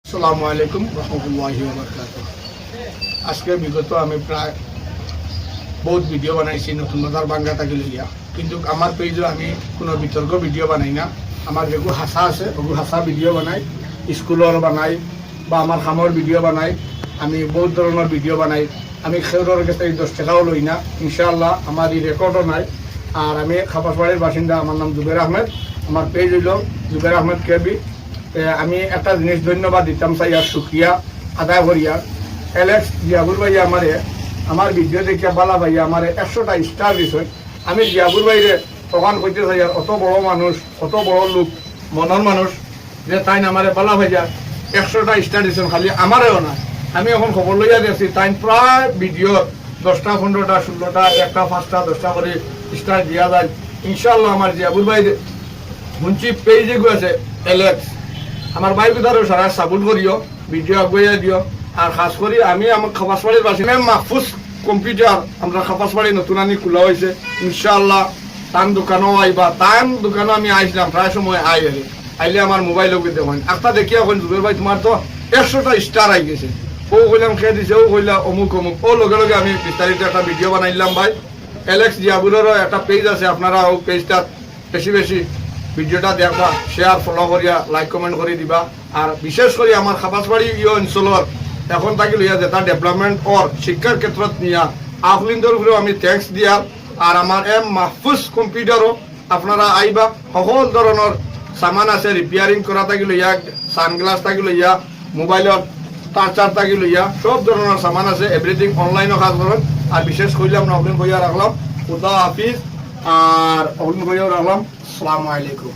আসসালামু আলাইকুম রহমতুল্লাহি ওয়া বারাকাতুহু। আজকে বিগত আমি প্রায় বহুত ভিডিও বানাইছি নতুন বাজার বাঙ্গাটাকে লইয়া, কিন্তু আমার পেজে আমি কোনো বিতর্ক ভিডিও বানাই না। আমার যেগু হাসা আছে ওগু হাসা ভিডিও বানাই, স্কুলের বানাই বা আমার কামের ভিডিও বানাই, আমি বহুত ধরনের ভিডিও বানাই। আমি খেউরের কাছে 10 টাকাও লই না, ইনশাআল্লাহ আমার এই রেকর্ডও নাই। আর আমি খাপাসবাড়ির বাসিন্দা, আমার নাম জুবের আহমেদ, আমার পেজ হইল জুবের আহমেদ কেবি। আমি একটা জিনিস ধন্যবাদ দিতাম চাই আর শুক্রিয়া আদায় করিয়া, এলেক্স জিয়াবুর ভাইয়া আমার ভিডিও দেখিয়া বালা ভাইয়া আমার 100টা স্টার দিছে। আমি জিয়াবুর ভাইরে তখন কইতে চাই আর অত বড় মানুষ, অত বড় লোক, মনের মানুষ, যে তাই আমারে বালা ভাইয়া 100টা স্টার দিচ্ছেন, খালি আমারও না। আমি এখন খবর লইয়া দিয়েছি তাই প্রায় ভিডিও 10টা 15টা 16টা 1টা 5টা 10টা করে স্টার দিয়া যায়। ইনশাআল্লাহ আমার জিয়াবুর ভাই শুনছি পেজে আছে এলেক্স, আমার ভাই কোথাও সারা সাপোর্ট করিও, ভিডিও আগুয়া দিও। আর খাস করি আমি আমার খাপাসবাড়ির বাসিন্দা মাহফুজ কম্পিউটার, আমরা খাপাসবাড়ি নতুন আনি খোলা হয়েছে। ইনশাআল্লাহ তান দোকানও আইবা, তান দোকানও আমি আইসলাম প্রায় সময় আইলে আমার মোবাইল দেখুন একটা দেখিয়া কইন জুবের ভাই তোমার তো 100টা স্টার আই গেছে। ও কইলাম খেয়ে দিছে, ও কইলা অমুক অমুক, ও লগে লগে আমি বিস্তারিত একটা ভিডিও বানাইলাম। ভাই এলেক্স জিয়াবুরেরও একটা পেজ আছে, আপনারা ও পেজটা বেশি বেশি ভিডিওটা দেখবা, শেয়ার ফলো করিয়া লাইক কমেন্ট করে দিবা। আর বিশেষ করে আমার খাপাসবাড়ি অঞ্চলের এখন তাকে লইয়া যেটা ডেভেলপমেন্ট ওর শিক্ষার ক্ষেত্ৰত নিয়া আফলিন্দর উপরেও আমি থ্যাংকস দিয়া। আর আমার মাহফুজ কম্পিউটারও আপনারা আইবা, সকল ধরনের সামান আছে, রিপেয়ারিং করা থাকি লইয়া, সানগ্লাস থাকি লইয়া, মোবাইলের চার্জার থাকি লইয়া, সব ধরনের সামান আছে, এভরিথিং অনলাইনও কাজ করেন। আর বিশেষ করলে আমরা অগ্রিম কইয়া রাখলাম খুদা হাফিজ, আর অগ্রিম কইয়াও রাখলাম আসসালামু আলাইকুম।